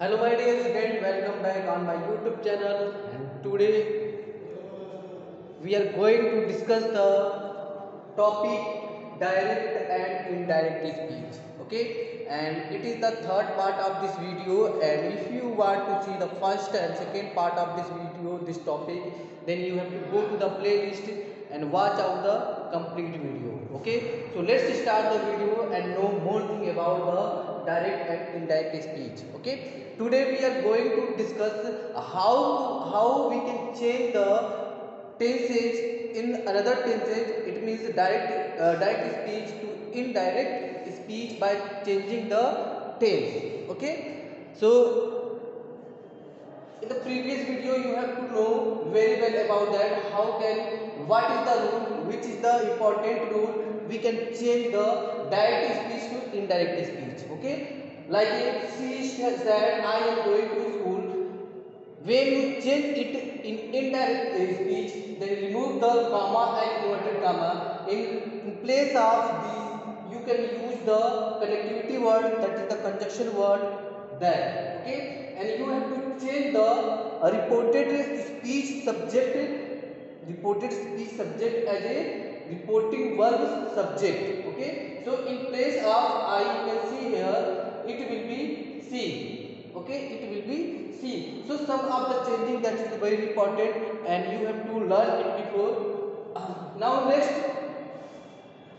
Hello my dear student, welcome back on my YouTube channel, and today we are going to discuss the topic direct and indirect speech. Okay, and it is the third part of this video, and if you want to see the first and second part of this video, this topic, then you have to go to the playlist and watch out the complete video. Okay, so let's start the video and know more thing about the direct and indirect speech. Okay, today we are going to discuss how we can change the tenses in another tenses. It means direct speech to indirect speech by changing the tense. Okay, so in the previous video you have to know very well about that, how can, what is the rule, which is the important rule, we can change the direct speech to indirect speech. Okay, like she said I am going to school. When you change it in indirect speech, then remove the comma and inverted comma. In place of this, you can use the connectivity word, that is the conjunction word, that. Okay, and you have to change the reported speech subject as a reporting verb subject. Okay, so in place of I, you can see here it will be see. Okay, it will be see. So some of the changing that is very important, and you have to learn it before. Now next,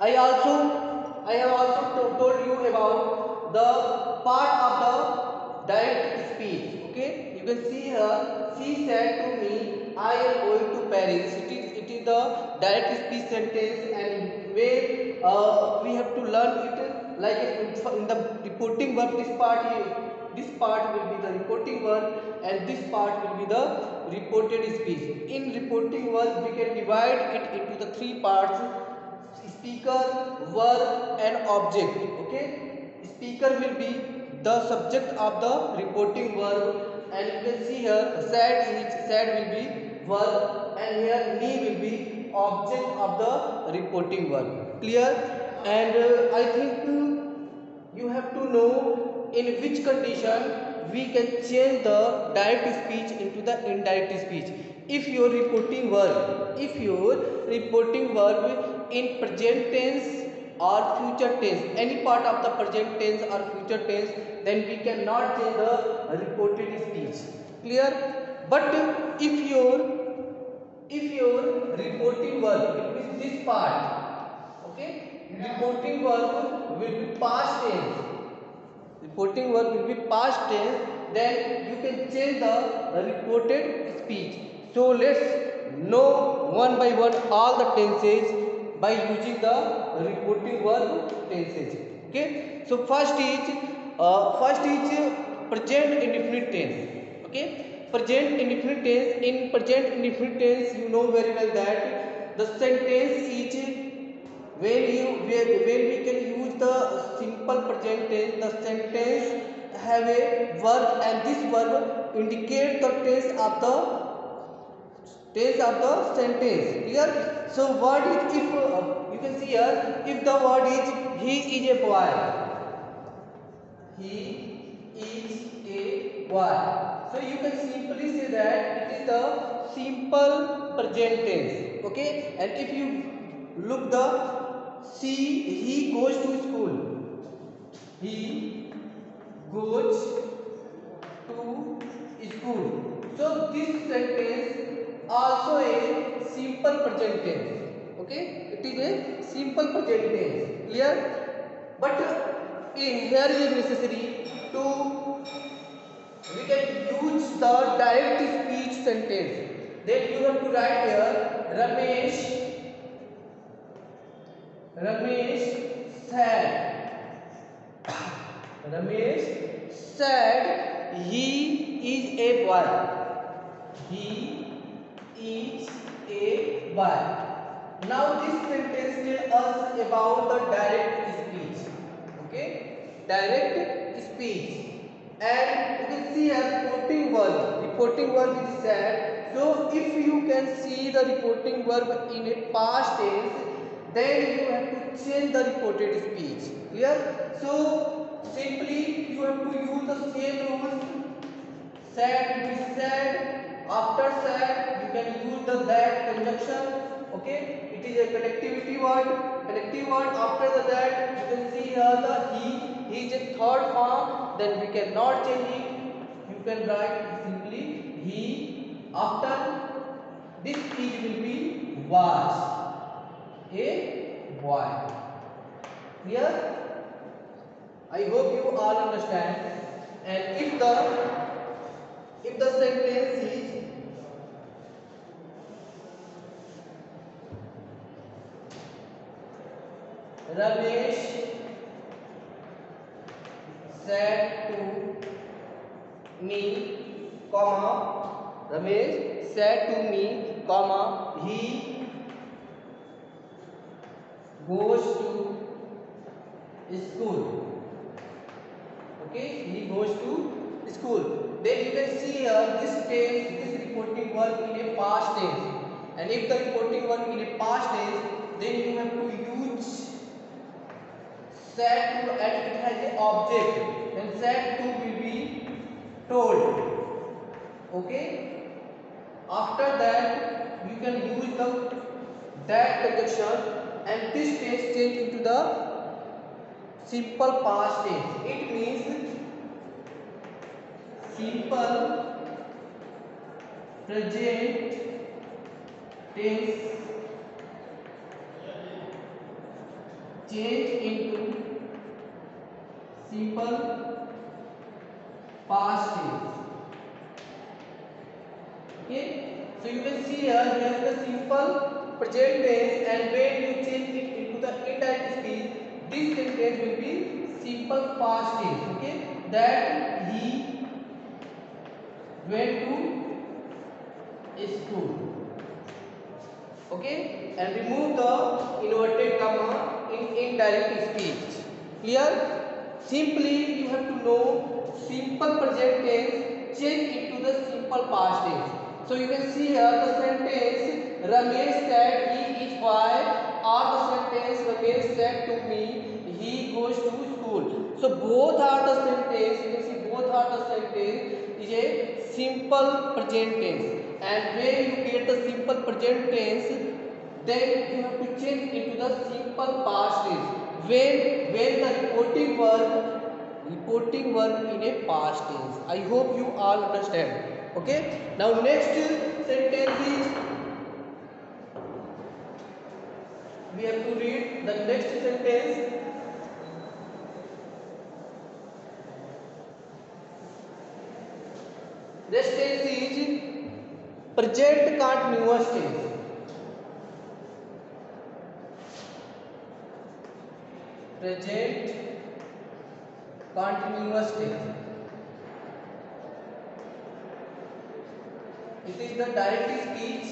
I have also told you about the part of the direct speech. Okay, you can see here she said to me I am going to Paris. It is the direct speech sentence, and where we have to learn it like in the reporting verb. This part will be the reporting verb, and this part will be the reported speech. In reporting verb, we can divide it into the three parts: speaker, verb and object. Okay, speaker will be the subject of the reporting verb, and you can see here said will be verb, and here me will be object of the reporting verb. Clear? And I think you have to know in which condition we can change the direct speech into the indirect speech. If your reporting verb in present tense or future tense, any part of the present tense or future tense, then we cannot change the reported speech. Clear? But if your reporting verb, it means this part. Okay, reporting verb will be past tense. Reporting verb will be past tense. Then you can change the reported speech. So let's know one by one all the tenses by using the reporting verb tenses. Okay. So first is present indefinite tense. Okay. Present indefinite tense. In present indefinite tense, you know very well that the sentence is when we can use the simple present tense. The sentence have a verb, and this verb indicate the tense of the sentence. Clear? So word is, if you can see here, if the word is he is a boy, he is a boy, so you can simply say that it is the simple present tense. Okay, and if you look the see, he goes to school, he goes to school. So this sentence also a simple present tense. Okay, it is a simple present tense. Clear? But here it is necessary to, we can use the direct speech sentence. Then you have to write here Ramesh said he is a boy. He is a boy. Now this sentence tells us about the direct speech. Okay, direct speech. And you can see a reporting verb. Reporting verb is said. So if you can see the reporting verb in a past tense, then you have to change the reported speech. Clear? So simply you have to use the same rules Said will be said. After said, you can use the that conjunction. Okay, it is a connectivity word. Connective word. After the that, you can see here the he. He is a third form. Then we cannot change it. You can write simply he. After this is will be was a boy. Clear? I hope you all understand. And if the sentence is Ramesh said to me, comma, Ramesh said to me, comma, he goes to school. Okay, he goes to school. Then you can see here this tense, this reporting verb in a past tense. And if the reporting verb in a past tense, then you have to use said to, and it has an object. Then said to will be told. Okay. After that, you can use the that conjunction, and this tense change into the simple past tense. It means simple present tense change into simple past tense. Okay, so you can see here we have the simple present tense, and when you change it into the indirect speech, this sentence will be simple past tense. Okay, that he went to school. Okay, and remove the inverted comma in indirect speech. Clear? Simply you have to know simple present tense change into the simple past tense. So you can see here the sentence Ramesh said he is boy, or the sentence Ramesh said to me he goes to school. So both are the sentence, you can see both are the sentence is a simple present tense. And when you get the simple present tense, then you have to change into the simple past tense. When the reporting verb in a past tense. I hope you all understand. Okay. Now next sentence is, we have to read the next sentence. Next tense is present continuous tense. Present continuous tense. It is the direct speech.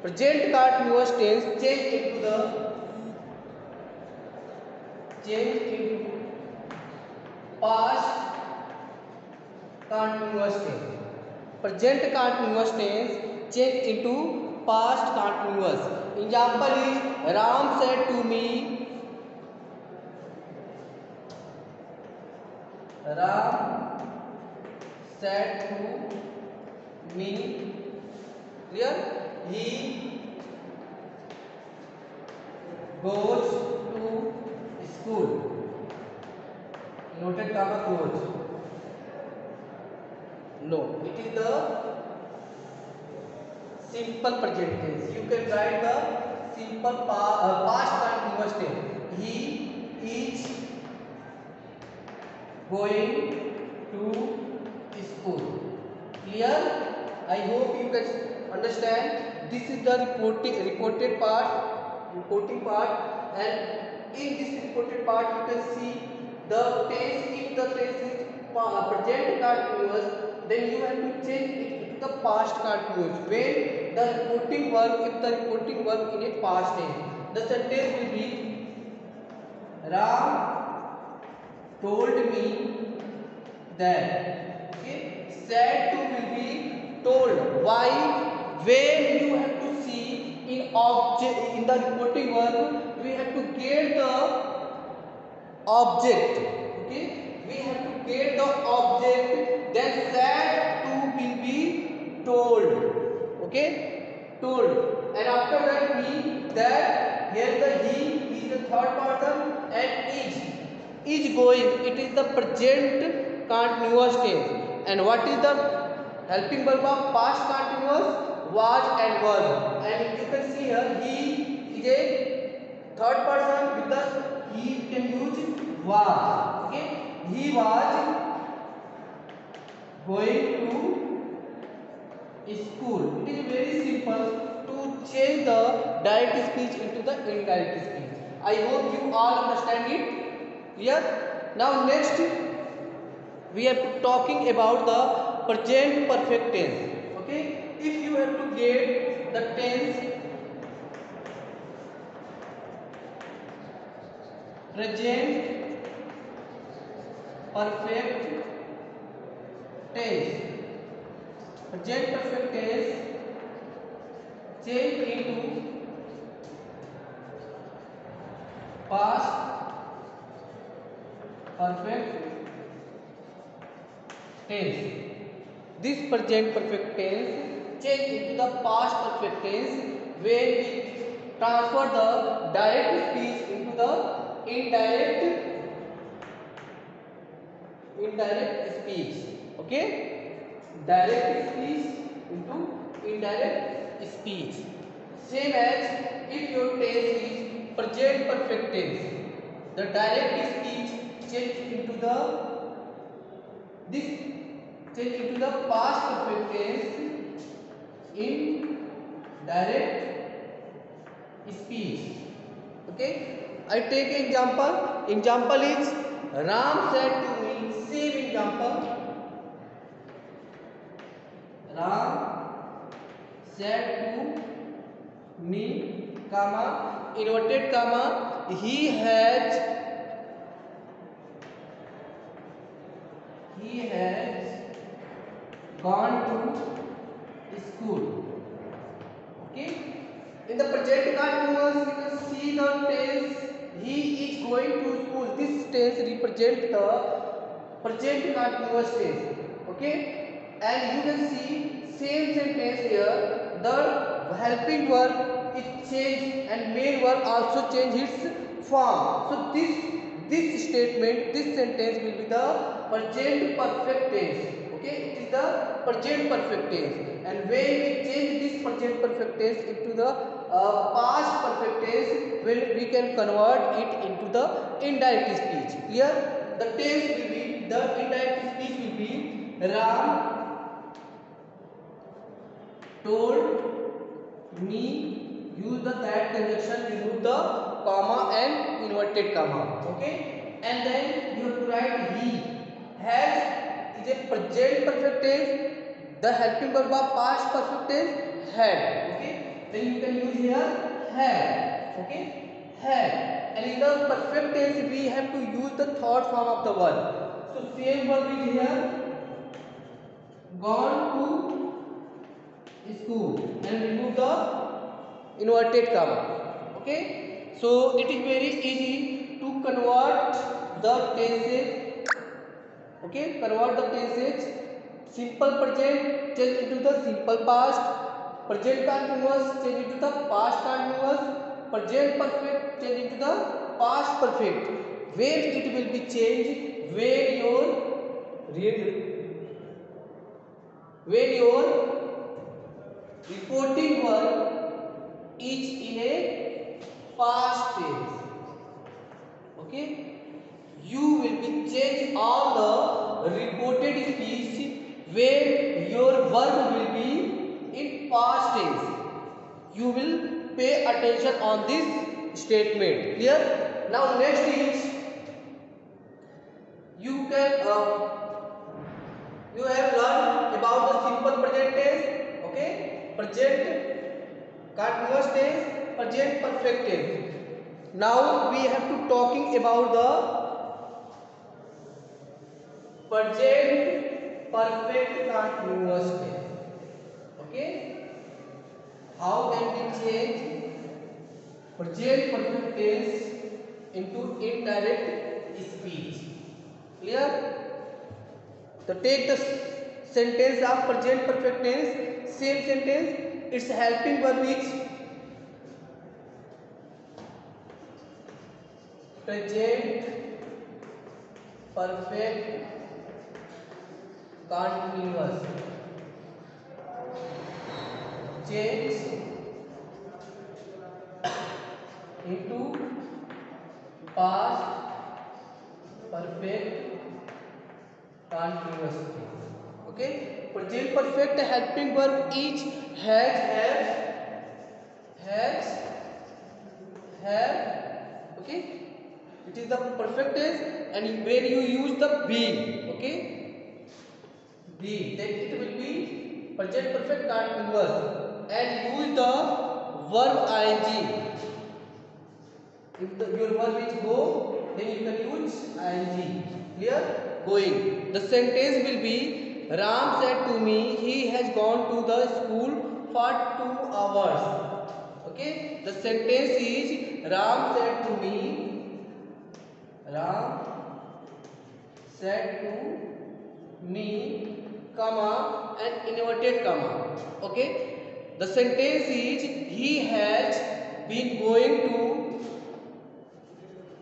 Present continuous tense change into past continuous tense. Present continuous tense change into past continuous. Example is Ram said to me. Ram said to me. Clear? He goes to school. Noted comma close. No, it is the simple present tense. You can write the simple past continuous tense. He is going to school. Clear? I hope you can understand. This is the reporting part, and in this reported part you can see the tense. If the tense is present continuous, then you have to change it into the past continuous. When the reporting verb, if the reporting verb in a past tense, the sentence will be Ram told me that. Okay, said to will be told. Why? When you have to see in object, in the reporting verb, we have to get the object. Okay, we have to get the object, then said to will be told. Okay, told. And after that me, that here the he is the third person, and is going, it is the present continuous tense. And what is the helping verb of past continuous? Was and was. And you can see here he is a third person with the he can use was. Okay, he was going to school. It is very simple to change the direct speech into the indirect speech. I hope you all understand it. Clear? Now next we are talking about the present perfect tense. Okay, if you have to get the tense present perfect tense, present perfect tense change into past perfect tense. This present perfect tense change into the past perfect tense when we transfer the direct speech into the indirect speech. Okay, direct speech into indirect speech. Same as if your tense is present perfect tense, the direct speech change into the this change into the past perfect tense in direct speech. Okay, I take an example. Example is Ram said to me. Same example. Ram said to me, comma, inverted comma, he has gone to school. Okay, in the present continuous you can see the tense he is going to school. This tense represent the present continuous tense. Okay, and you can see same sentence here, the helping verb is changed and main verb also change its form. So this statement, this sentence will be the present perfect tense. Okay, it is the present perfect tense. And when we change this present perfect tense into the past perfect tense, when we can convert it into the indirect speech. Clear? The tense will be, the indirect speech will be Ram told me, use the that conjunction, remove the comma and inverted comma. Okay, and then you have to write he has is a present perfect tense, the helping verb of past perfect tense had. Okay, then you can use here had. Okay, had. And in the perfect tense we have to use the third form of the verb. So same verb is here, gone to school, and remove the inverted comma. Okay, so it is very easy to convert the tenses. Okay, convert the tenses. Simple present change into the simple past, present continuous change into the past continuous, present perfect change into the past perfect. When it will be changed, when your reporting verb is in a past tense. Okay, you will be change all the reported speech where your verb will be in past tense. You will pay attention on this statement. Clear? Now next is you have learned about the simple present tense. Okay, present continuous tense, present perfect tense. Now we have to talking about the present perfect continuous tense. Okay, how can we change present perfect tense into indirect speech? Clear? So take the sentence of present perfect tense. Same sentence. Its helping verb is present perfect continuous. Change into past perfect continuous. Okay. Present perfect helping verb is has, have. Okay. It is the perfect tense, and when you use the be, okay, be, then it will be present perfect continuous, and use the verb ing. If your verb is go, then you can use ing. Clear? Going. The sentence will be, Ram said to me he has gone to the school for 2 hours. Okay. The sentence is, Ram said to me, Ram said to me, comma, and inverted comma. Okay. The sentence is, he has been going to,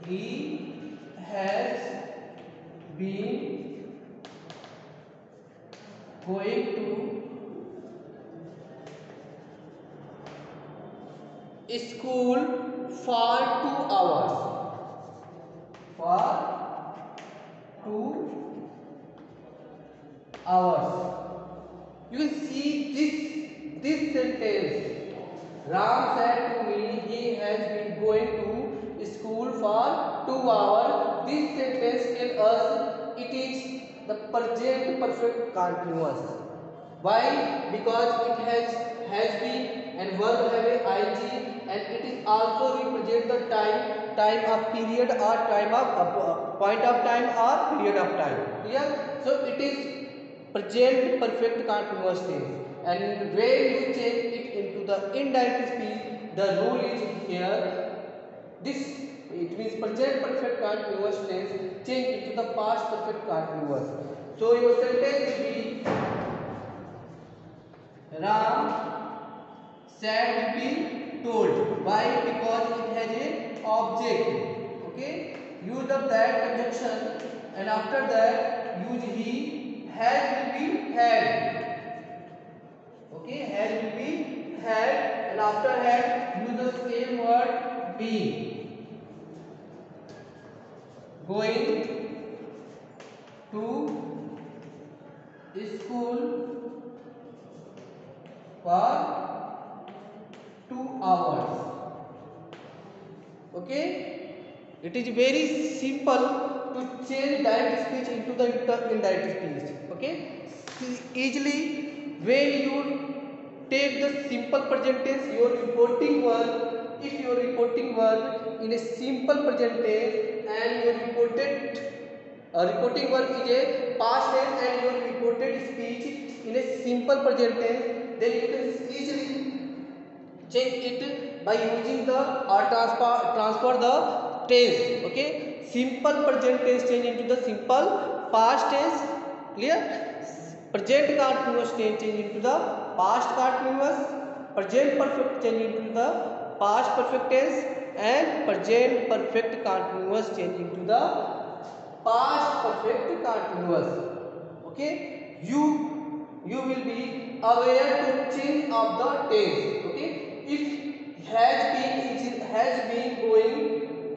he has been going to school for 2 hours. For 2 hours. You can see this sentence. Ram said to me he has been going to school for 2 hours. This sentence tells us it is the present perfect continuous. Why? Because it has been and verb have a ing, and it is also represent the time of period or time of point of time or period of time. Clear? So it is present perfect continuous tense, and when you change it into the indirect speech, the rule is here. This it means present perfect continuous tense change into the past perfect continuous. So your sentence will be, Ram said will be told. Why? Because it has a object. Okay. Use the that conjunction, and after that use he. Has will be had. Okay. Has will be had, and after had use the same word be. Going to school for 2 hours. Okay. It is very simple to change direct speech into the indirect speech. Okay. Easily, when you take the simple present tense, your reporting verb, if your reporting verb in a simple present tense, and your reporting verb is a past tense, and your reported speech in a simple present tense, then you can easily change it by using the or transfer the tense. Okay. Simple present tense change into the simple past tense. Clear? Present continuous tense change into the past continuous. Present perfect change into the past perfect tense, and present perfect continuous change into the past perfect continuous. Okay. You will be aware to change of the tense. Okay. If has been going,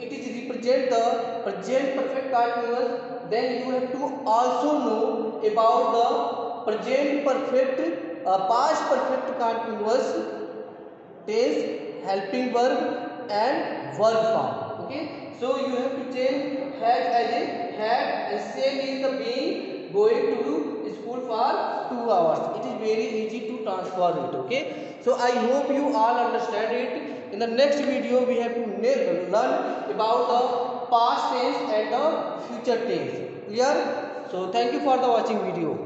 it is represent the present perfect continuous, then you have to also know about the present perfect past perfect continuous tense, helping verb and verb form. Okay. So you have to change has as a had, and same is the being going to school for 2 hours. It is very easy to transfer it. Okay. So I hope you all understand it. In the next video we have to learn about the past tense and the future tense. Clear? So thank you for the watching video.